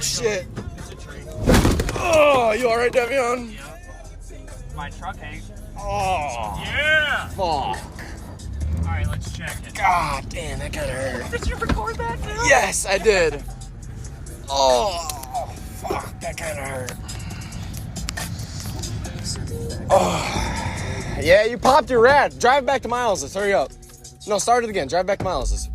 shit. It's a tree. Oh, you all right, Devion? My truck hangs. Oh, Yeah! fuck. All right, let's check it. God damn, that kind of hurt. Did you record that too? Yes, I did. Oh, fuck, that kind of hurt. Oh, yeah, you popped your rad. Drive back to Miles's. Hurry up. No, start it again. Drive back to Miles's.